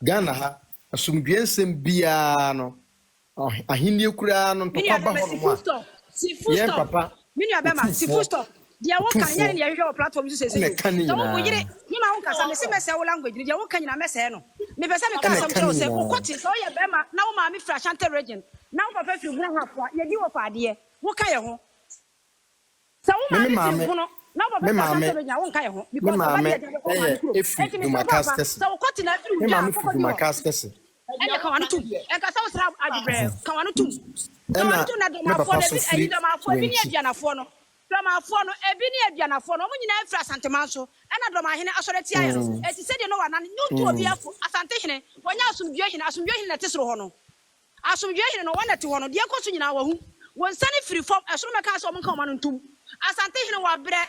Ghana ha asumdwensem bia no ahini kura no ntokwa ba ho no yen papa mini abema si full stop dia wo kan yen dia hwehwe platform so sese so wo yire ni ma wo kasa me se mese wo language dia wo kan nyina mese no me pese me kasa mche wo se wo koti so ye bema na wo ma me fra Ashanti region na wo papa fi guna hafoa ye di wo fa ade wo ka ye ho so wo ma me fi guno na wo papa Ashanti region wo kan ye ho because wo ma ye efi do makastes so wo koti na fi me ma me fi do makastes ene ka wanu tum en ka sa wo sra adbre ka wanu tum na do ma fo na bi ayi do ma fo bi ni aduanafo no Dramafo no ebi ni aduanafo no mo nyina afra Asanteman so ena Dramahene asoreti aye no eti se de no wana nyutu obi afo Asantehene wonya asumdwe hene na tesoro ho no asumdwe hene no wana te ho no de ekoso nyina wahu wonsane free form esoro meka so mo nka o ma no ntum Asantehene wa bre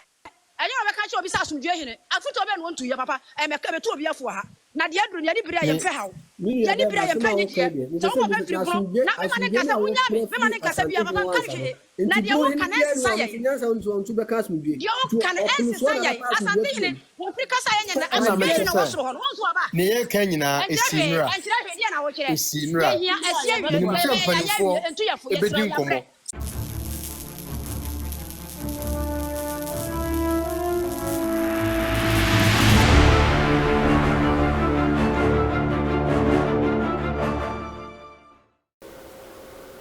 enye obeka che obi sa asumdwe hene afuto obi no ntu ye papa emeka betu obi afo ha na de aduru ne de bre aye fe hawo ya de bre aye pe ni die so mo be free form na me mane kasa wonya me mane kasa bia papa kan hwe na de wo kan esa ye yo kan esa ye Asantehene wo free kasa ye na asumdwe no wo soro ho no wo so aba ne ye kan nyina esinura enkyira na wo kire esinura ye hia esia wi entu ya fo ye ebedi nkomo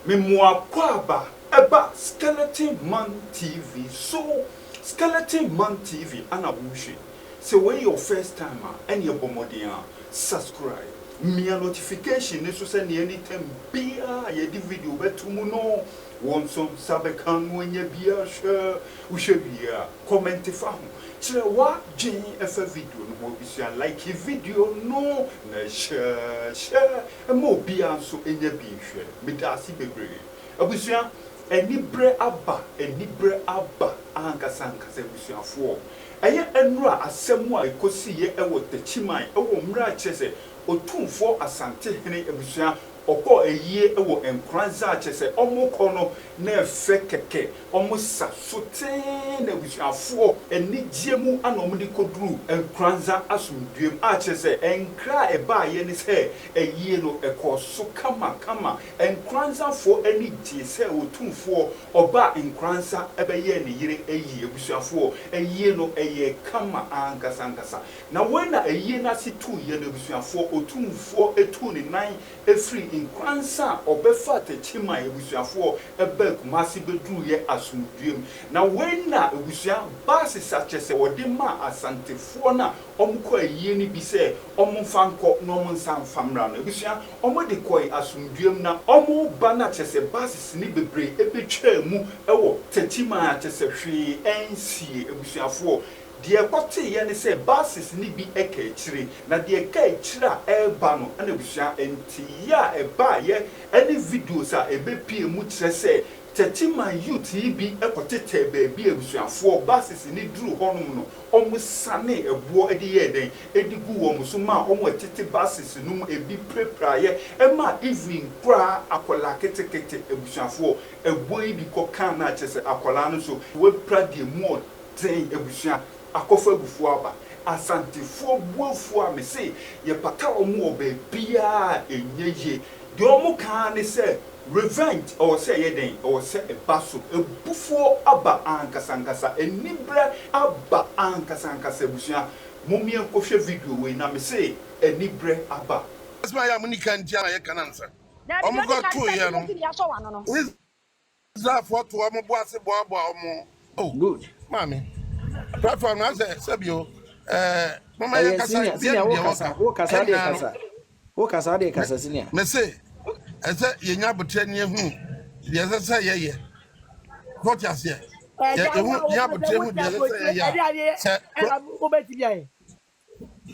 Memoir Kwaba Eba Skeleton Man TV. So Skeleton Man TV anabushi. So when your first timer and your bomodia subscribe. Mia notification is to send anytime bia ye di video betumuno. One some sabekan when ye bia share ushabia comment fa. Chile wa jin efa video no bi sia like video no na share e mo bia so enye bi hwe medasi bebre abusua enibre aba ankasa abusuafo eye enura asemu a ekosi ye ewo tachiman ewo mra chese otumfo Asantehene abusua oko eyie ewo enkranza chese omukọ no na efe keke omusa soten na busuafo enigiemu anomde koduru enkranza asumduem a chese enkra eba ye ni se eyie no ekoso kama enkranza fo enigi se otumfo oba enkranza ebeye ne yire eyie busuafo eyie no eye kama ankasa na wena eyie na situ ye na busuafo otumfo etu ni nan efri Nkransa obefa techima ebusuafo ebe kumasi bedru ye asumduem na wena ebusua base sachese wodema Asantefo na omko ayie ni bi se omfa nko no omnsa mfamra no ebusua omode koi asumduem na omo bana chese base ni bebre ebetwa mu ewo techima chese hwe ensie ebusuafo die kote ye ne se basis ni bi ekechire na die ekechira eba no ana busua enti ya eba ye any videos a ebepie mu kire se Tetima youth bi ekotete baabi abusuafo basis ni duru honum no omusane ebuo ede ye den edigu wo muso ma omo etete basis num ebi prepraye ema even kra akola ketekete abusuafo ebuo bi kokan na chese akola no so we prade mu ten abusua akofa agufu aba Asantefo buafo a me se ye pata omo obabia enyeye de omo kan ne se revenge or say yeden or say a basso a buffo aba ankasa enibre aba ankasa busia momia kohwe video we na me say enibre aba asma ya munika ntia na ye kanansa omo go to ye no is that photo omo boase boabo omo oh good mami platform na say sabio mama ya kasa dia wo kasa de kasa sinia me say ese yenya botre ne hu ye sese ye what you say ye hu ya botre hu ye sese ya se obeti bia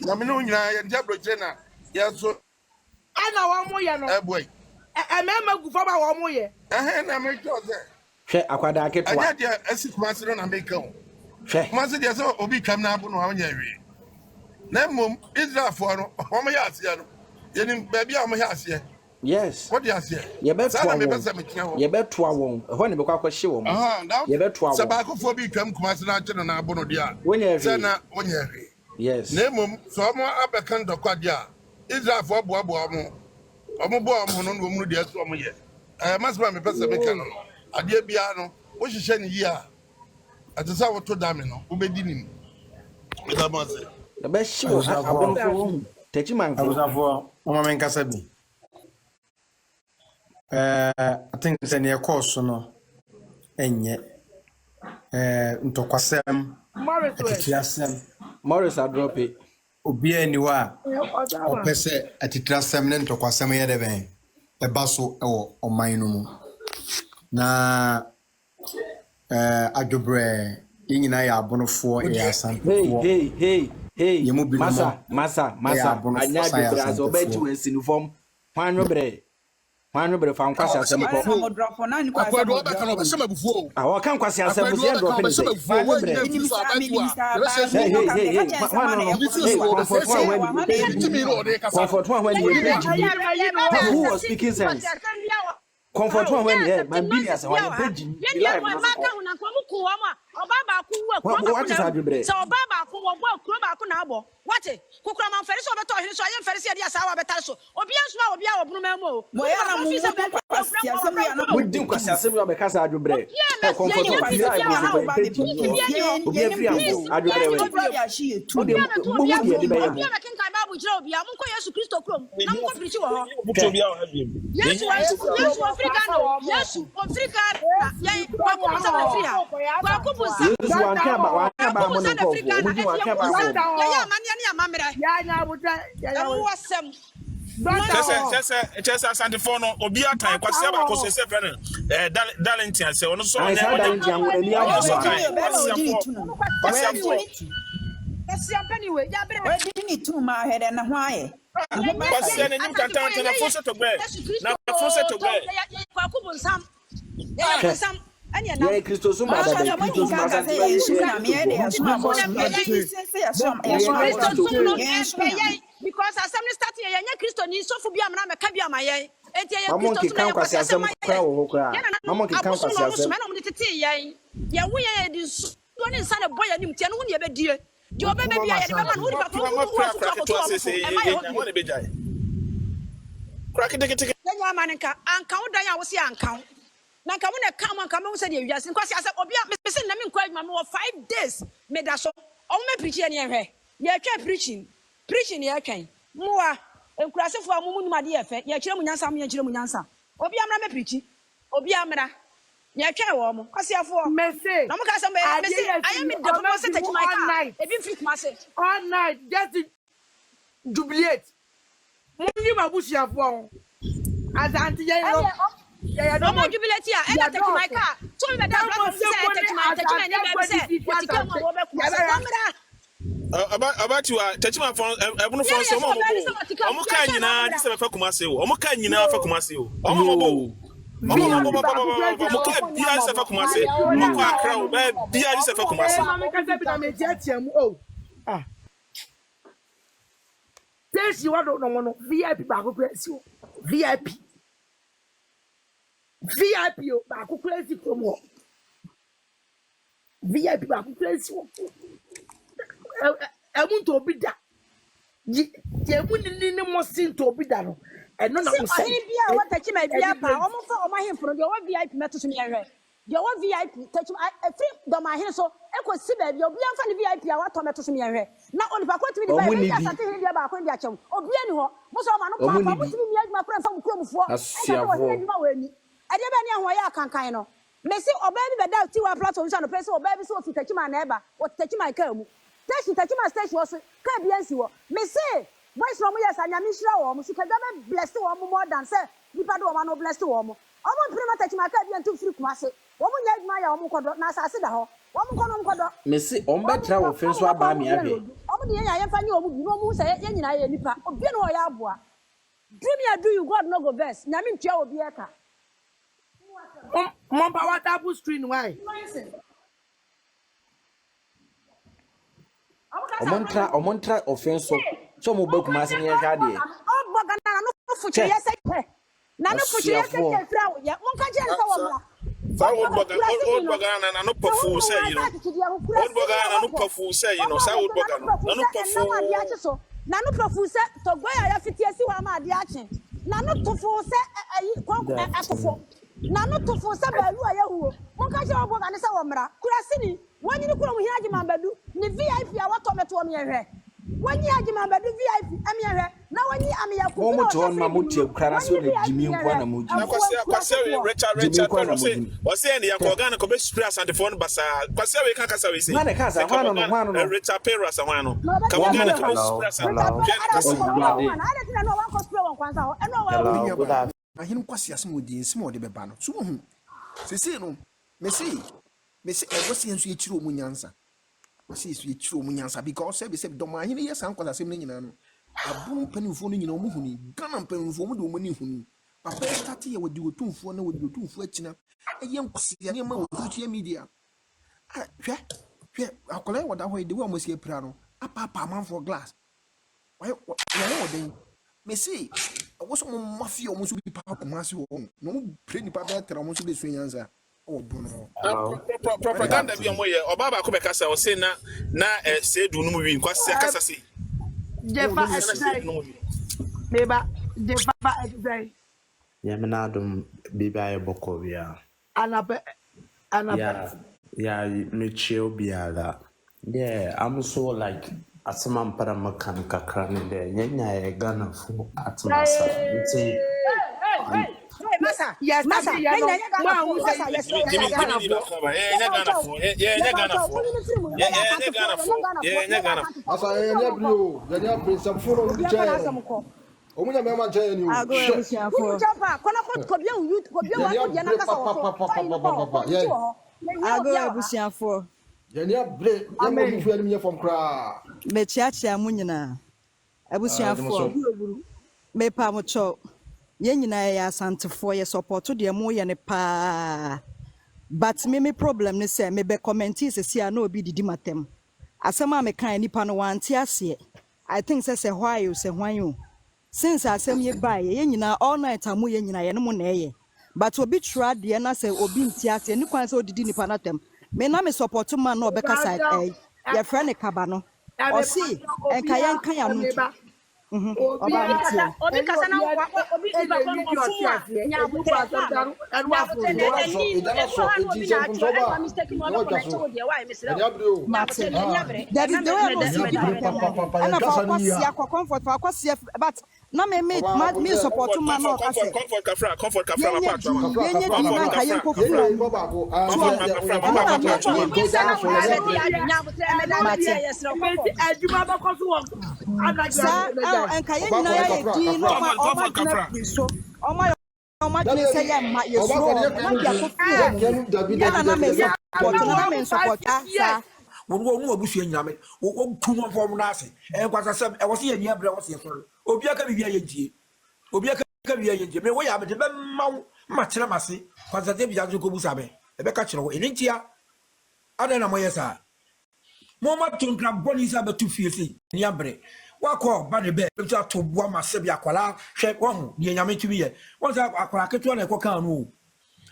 na me no nyina ye dia botre na ye so ana wa mo ye no boy mema gufo ba wa mo ye na me cho se hwe akwada aketo anya dia asikumase no na me ka ho hwe kumase dia se obi twam na abo no wa nya wi na mom Israel for no o mo ya ase no ye ni ba bia o mo ya ase. Yes. What do you say? You better to a won. When you become a show. You better to a Sabako be come Kumasana and Abono dia. When you say na when you yes. Name so more Abakan do Quadia. Israel for boa mo. Omo boa mo no mu de aso omo ye. Masba me pese me kan no. Ade bia no, wo hihye ne yi a. Atesa wo to dame no, wo bedi nim. Me da mo se. The best show abonfo Techiman Abusafo mama men kasa bi. I think say near course no enye ntokwasem Morris drop it. Obi aniwa opese atitrasem ne ntokwasem ye de ben eba so ewo oman no mu na adwobre nyina ya abonofo e asanfo hey masa anya adwobre as obeti we sinifom Manu bre fa nkwasi asem ko. Akwado oba kan oba sema bufuo. Ah, kan kwasi asem bufuo drop ni. Comfort one when who was speaking sense? Comfort one when my billions when page. What is adwobre? So baba ko wo kuro ba ko na abo. What? Kokura man feri so beto hiri so ayen feri se dia sa wa betar so. Obi ansuma obi a obunu memo. We din kwasi asem yo be kasa adwobre. Comfort one free Yesu Kristo krom. Na mo preach wo ho. Yesu Africa. Ya kwa ko Chesa Santifo no obi atan kwase aba ko se friend Darlington se ono so na Christo Zuma because assembly starting yenya Christo ni so fu bia mra meka bia maye enti ye Christo so kwasi asem kra wo kra mama ke kan kwasi asem na mo tete yen ye wo ye di so ni nsa na boy anim tie no hu ne be die di obebe bia ye be ma no ri ba yenya maninka anka wo dan ya wo se anka na nka mo na ka mo nka mo se de wiase kwasi asem obi a me se na me nkwa adwuma me 5 days me da so o me preach ye ne hwe ye twa preaching ya twan moa enkurasefo amumu numade ye fe ye kire munyansa obi amra me preach obi amra ye twan wo mo kwasiafo message na mo ka say message I am the purpose to take my car e bi fit message all night just jubilate munyi mabusiafo as anti ye no no more jubilate here and take my car so me da block say take my name be say what come wo be kwasa about you Techima for ebunu for so mo ka nyina di se be fa kumase wo mo ka nyina fa kumase wo mo ka bia se fa kumase mo ko akra wo ba bia di se fa kumase Tesi wado no VIP ba ko presi VIP ba ko presi promo VIP ba ko presi emuntu obi da je mu ni mo sin to obi da no eno na mo say bia wa Techima bia pa o mo fa o ma hemfo de o VIP meto so me hwe de o VIP Techima free do ma hene so ekosi ba bia obi amfa ni VIP a wa to meto so me hwe na onipa ko timi di ba bia sante hene bia ba ko ndi achem obi ani ho mo so ma no pa mo timi mi adwuma pra fa mo kromfo e na wo hene adwuma wa ni e de ba ni ho ya kankan no me si oba bi be da ti wa platform so no press oba bi so fi Techima na eba o Techima ka mu Techima station was ka biansi wo me say boys no mo yes anya mi hira wo mo sika da be bless wo mo more than say nipa do wo no bless wo mo o mo prima Techima ka biantu free kumase wo mo nya adwuma ya wo mo kodo na asase da ho wo mo kodo me say on betra wo fe so aba mi ahwe o mo de nya fa nya wo mo bi no mo say ye nyina ye nipa obi no ya aboa do me do you God no go verse nya mi ntua obi eka mo ba wa double screen why Omontra offense so mo ba kuma se ye hwa de oboga na no fuche ye se na no fuche ye se fra wo ya mon ka je nsa wo mra fa oboga na no pafu say you know oboga na no pafu say you know say oboga na no pafu na no pafu say to gwa ya fitie ache na no to fo se ayi kwa akofo na no to fo se baalu ayahuo monka je obo kan se wo mra kurasini wanyi ni kuro mu hia agima badu ni VIP a wato meto me hwe wanyi agima badu VIP ame hwe na wanyi ame yakubu wo moto on ma motie kura so na jimi nkwa na moji kwase Richard o se ne yakoga na ko be spray asante fo no basa kwase we kan kasa we se na kasa hwano no Richard Peras hwano ka wo ga na ko spray asante ahinu kwasi asem odin sim ode beba no so hu sesi no mesi egosi enso ye chiro mu nyansa wasi su ye chiro mu nyansa because say dom ahinu ye san kwasa asem no nyina no abun panifo no nyina omuhuni Ghana panifo mu de omani huni papa start ye wodi otumfo na wodi otumfo akina eye nkwasi ye ma social media hwe akola wada ho de wo amosi epra no apa man for glass why wodin mesi was some mafia almost be papa massive no pretty papa almost be swenyanza oh bono propaganda bi omo ye obaba ko be kasa o se na se du no mu wi kwase kasa se jefa beba jefa exai ya menadum biba ye boko bia anape ya me chill biala yeah I'm so like asema mpara makan kakra ne de nyanya ye Ghana fu atmasa nti masa yes masa nyanya Ghana fu asa nyanya bri some follow the chair omunya me man chair ni o japa kona ko bia wa ko dia na kasa wo ago abusiafo Yenya bre yemo fu anim ye from kra me chiachia mu nyina abusiafo me pa mo cho ye nyina ya asantefo ye support de mo ye ne pa but me problem ne say me be comment sesi a na obi didi matem asema me kan nipa no wante ase I think say why you say hwan you since asem ye buy ye nyina all night amu ye nyina ye no mo na ye but obi try de na say obi nti ase ni kwan say odidi nipa na tem me na me support man no be kasa your friend kaba no o si enka ye nka ya no obi kasa na obi ti ba ko nya buta but na me support man no kasa comfort kafra enka ye nyina ye di no ma o ma de say ya ma ye so ma dia ko fi ya na me support sa wo abusu nyame wo tumo form na ase kwasa sem e wo se ye nia bre wo se so obi aka bibia ye ntie obi aka bibia ye ntie me wo ya me de be ma kire mase kwasa de bia ko busa be e be ka kire wo entia ada na moye sa mo ma tunkra boni sa be tu fie se nia bre wako ba de be to atoboa mase bia kwala hwe wo de nyame tumi ye wo sa akwala keto na ekoka no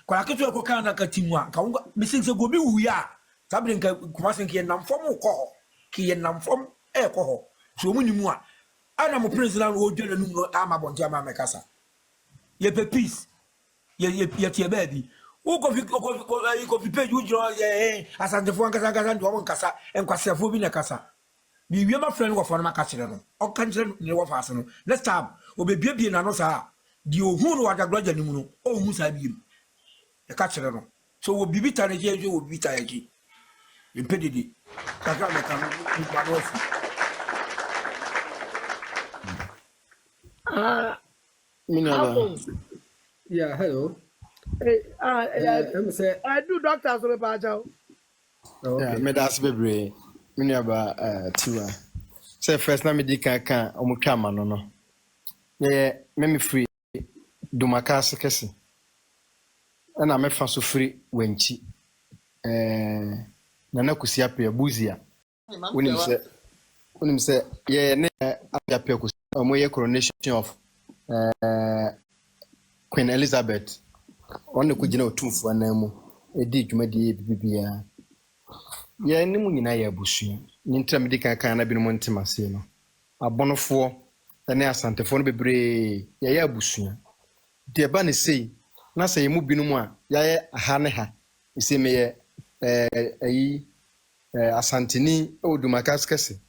kwala keto ekoka na katimu a ka wo mesinse go bi wu ya sabrinka kumase nke namfom ko ho ki namfom e ko ho so mu nimu a ana mo president o dwele num no ama bonti ama mekasa ye pe peace ye tie baby o ko fi page ujro ye asante fo nkasa ndo mo nkasa enkwasefo bi na kasa bi wi ma friend wo fo na maka kire no o kan kire ne wo fa ase no next time o be bie na no sa di ohun no wadagloja nimu no o hu sa bi e ka kire no so wo bibita na je wo bibita ya ji impedidi kakra me kan manofu yeah hello I do doctors so ba jaw yeah me das bebre minaba tiwa say first na me di kan omutwa ma no ye me free dumaka sekese na me fa so free wenchi Nana kusia pe buzia unim se ye ne apia kusia omoye coronation of Queen Elizabeth on ku gina otumfu anamu edi dwumadi bibia ye ne mu nyina ya busu ni ntra medika kan na bi no ntemase no abonofo ene asantefo no bebre ye ya abusua de ba ne sei na se yemu binum a ye aha ne ha ise me ye ayi asanteni odumakas kese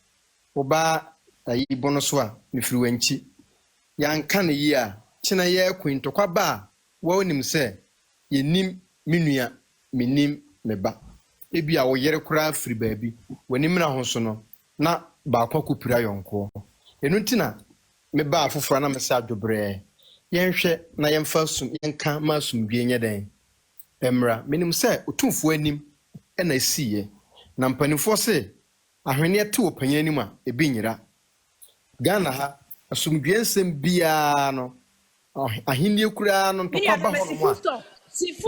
oba ayi bono so a me firi wanchi yanka ne yi a china ye kwintokwa ba wa onim se yenim minua menim meba ebi a wo yere kura firi baabi wanim na ho so no na ba akwa kopira yonko enu ntina meba afoforo na mesa adwobre yenhwe na yemfa sum yenka masum bi enye den emra menim se otumfo anim na asiye na mpanifo se ahwene ate opanyin anim a ebi nyira Ghana ha asumdwe nsem bia no ahini ekura no ntokwa ba ho no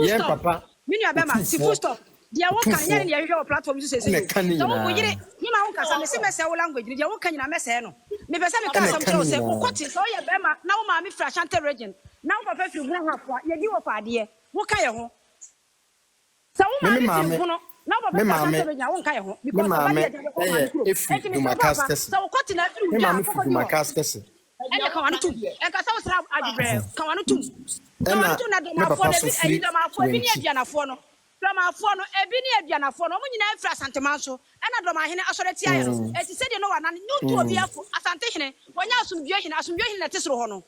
yen papa mini abema si full stop dia wo kan yare ya hwe platform so sese so wo yire ni ma wo kasa me se mese wo language dia wo kan nyina mese no me pese me kasa mse se wo kwoti so ye bema na wo ma me fra Ashanti region na wo papa firi hu hapo ye di wo fa ade wo ka ye ho so wo ma me firi hu no na wo papa Ashanti region wo kan ye ho because baba dia de ko ma efi dumakas kese so wo kwoti na firi hu ma me firi dumakas kese ene ka wanu tu e ka sa wo sra adbre ka wanu tu na do ma fo de bi do ma fo bi ni aduanafo no Framafo no ebi ni aduanafo no munyina afra asantemanso ena do ma hene asore tia ye no eti se de no wana nyuntu obi afo asante hene wonya asumdwe hene na tesoro ho no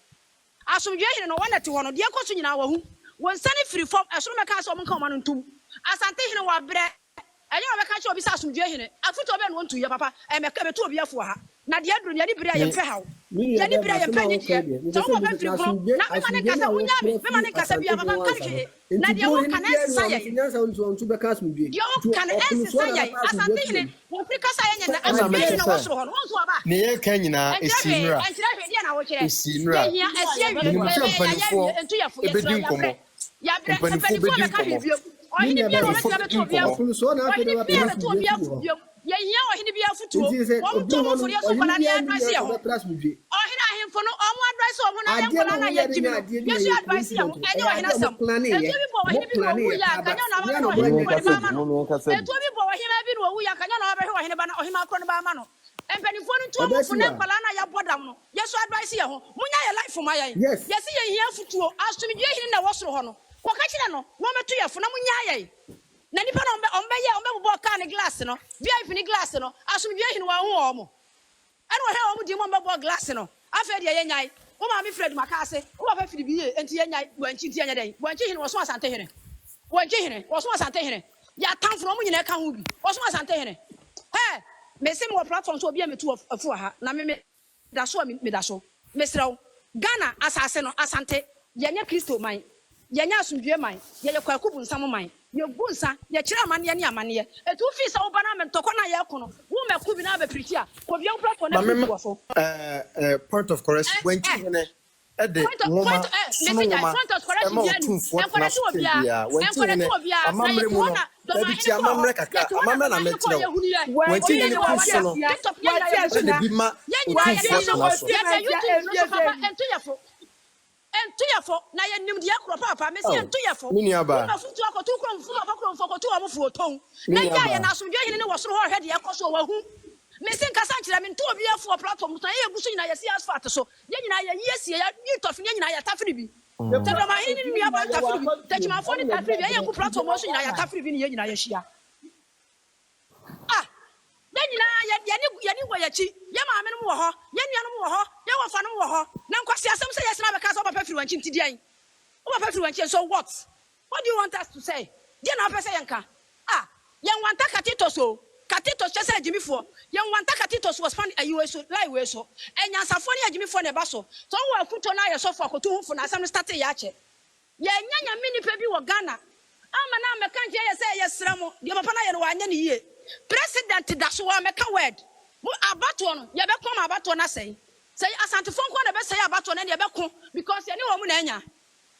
asumdwe hene no wana te ho no de ekoso nyina wa hu wonsane free form esoro meka so monka ma no ntum asante hene wa bre enye wa meka che obi sa asumdwe hene afuto obi no ntu ye papa emeka betu obi afo ha na de aduru ne bre ye mfe hawo ye ni bre ye mfe nye tie so wo be free form na me mane kasa wonya me mane kasa bia papa kanke na de wo kan ensa ye ntu be kasu bi de wo kan ensa ye asante hene wo free kasa ye na asumdwe hene wo soro ho no wo so aba ne ye kan nyina esinura esinura ya esia wi entu ya fo ye ebedi nkomo ya bre ebedi nkomo ka hivio ohini bia no meta beto obi afu ya hia ohini bia futuo wo mto mo fori so kwala ne advice ya ho ohini ahemfo no omo advice omo na ye kwala na ye jimi yesu advice ya ho enye ohini asam etu bi bo ohini bi wo ya kanya na ba ohini ba ma no etu bi bo ohini bi wo ya kanya na ba ohini ba na ohini akro no ba ma no empanifo no to omo fo na kwala na ya bodam no yesu advice ya ho munya ye life ma ya yesi ye hia futuo asumdwe hini na wo soro ho no ko ka kire no wo metu ye fo na munya ye na nipa no ombe bubo ka ne glass no VIP ni glass no asumdwe hini wa hu omo ene wo he omo di mo bubo glass no afa de ye nyai wo ma me Fred Makase wo ba fa firi biye enti ye nyai wanchi ti anya den wanchi hini wo so asante hene wanchi hini wo so asante hene ya tamfo no mo nyina ka hu bi wo so asante hene he me se mo platform so obi a metu afu ha na me da so me da so me srew Ghana asase no asante ye nya Kristo man ye nya asumdwe man ye kwakubu nsam man ye gunsa ye kire amane ye ne amane etu fi sa wo bana me tokọ na ye kono wo meku bi na ba priti a ko bia platform na bi wo so point of correction when hene ede woma point of correction ye en ko na to bia amamre mu no ebi ti amamre kaka amamre na metro when hene ku so no ede bi ma entuyafo na ye nimdi akro papa me se entuyafo na futu akotu kro mfu papa kro mfu akotu amofu oton na ya ye na asumdwe hene ne wosoro ho hwede yakoso wa hu me se nkasa nkira me ntu obi afo platform to ye guso nyina ye si asfalt so ye nyina ye yesi ye yitof ye nyina ye tafiri bi tebra ma hene ni aba tafiri bi techima fo ni tafiri bi ye ku platform so nyina ye tafiri bi ni ye nyina ye hia nyina ye ni wo yachi ye ma ame no wo ho ye nua no wo ho ye wo fa no wo ho na nkwasi asem say yes na be ka so papa firi wanchi ntidian wo papa firi wanchi so what do you want us to say dia na pese yenka ye nwanta katito chese ajimifo ye nwanta katito so span ayi so lai we so enyansafo ne ajimifo ne ba so wo afuto na ye so fo akoto humfo na asem no start ya che ye nyanya mini pe bi wo Ghana ama na me kan je ye say ye sramo de papa na ye no wanya ne yie President da so wa meka word mu abato no ye be kom abato na sei asante fonko na be sei abato na ye be ko because ye ne wo mu na anya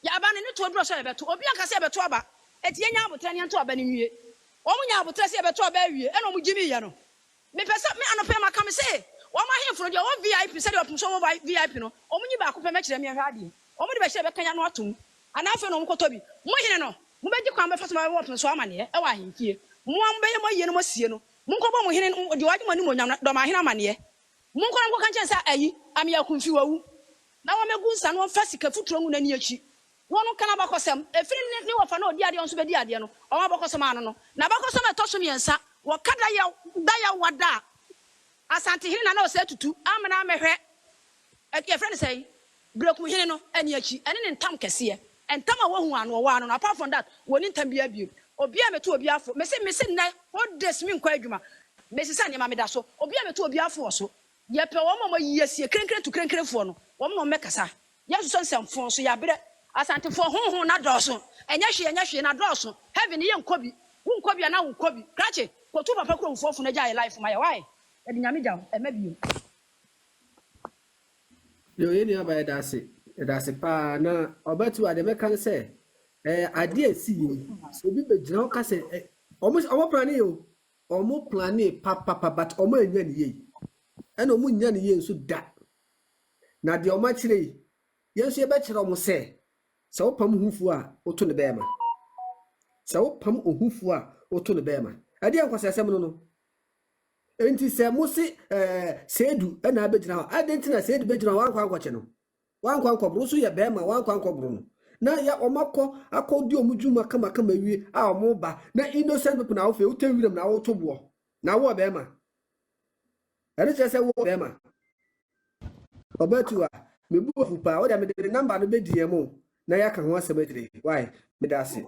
ya aba ne to dro so ye be to obi anka se ye be to aba eti ye nya abotre ne to aba ne nwie wo mu nya abotre se ye be to aba awie e no mu gimi ye no me pese me anope maka me se wo ma hemfo de wo VIP se de opum so wo VIP no o mu nyi ba ko pe me kire me hwa ade o mu de be hye be kanya no atom ana afa no mu kotobi mu hene no mu be gi kwan be fa so ma wo opum so amane e wa hemfie mo ambe ye mo ye no mo sie no mo nko bo mo hene de waje mo ni mo nyam do ma hene amane Munkora ngo kanche sa ayi am ya kunfi wawu na wo megu nsa no fa sika futuro ngu nani achi wono kana bakosem efiri ni wofa na odi ade onso bedi ade no o ma bakosem ano no na bakosem etoso miensa wo kada ya wada asante hiri na o se tutu amna amehwe e friend say breku hiri no ani achi ene ne ntam kese entam a wohu ano wo ano apart from that woni ntam bia bio obi a meto obi afo mese na what days me nkwa adwuma mese sa ne ma me da so obi a meto obi afo so ye pe wo mama yiyesie krenkre to krenkre fo no wo no mekasa ye so nsɛmfo so ya bere asante fo honhon na dɔso enya hwe na dɔso heaven ye nkobi wo nkobi na wo nkobi krache kotu papa kro mfo na gya life ma ye why e di nyame gya e ma bio yo ye ni aba edase pa na obatu ade meka nse ade asi yi so bi be gyina ka se omo plan yo omo plan papa but omo anya ni ye ena omo nya ni ye nso da na de omo kire yenso ye be kire omo se wopam hufu a oto ne bema se wopam ohufu a oto ne bema ade enkwasa asem no enti se mo se sedu ena abegyina ho ade ntina sedu begyina wankwa ankwche no wankwa ankobro so ye bema wankwa ankobro no na ya omakọ akọdi omujuma kama wi a omo ba na innocent people na wo fe utewirem na wo tobo na wo bema ere se wo bema obatu a mebu ofupa o da me de number no be die mo na ya ka ho asebedire why me da se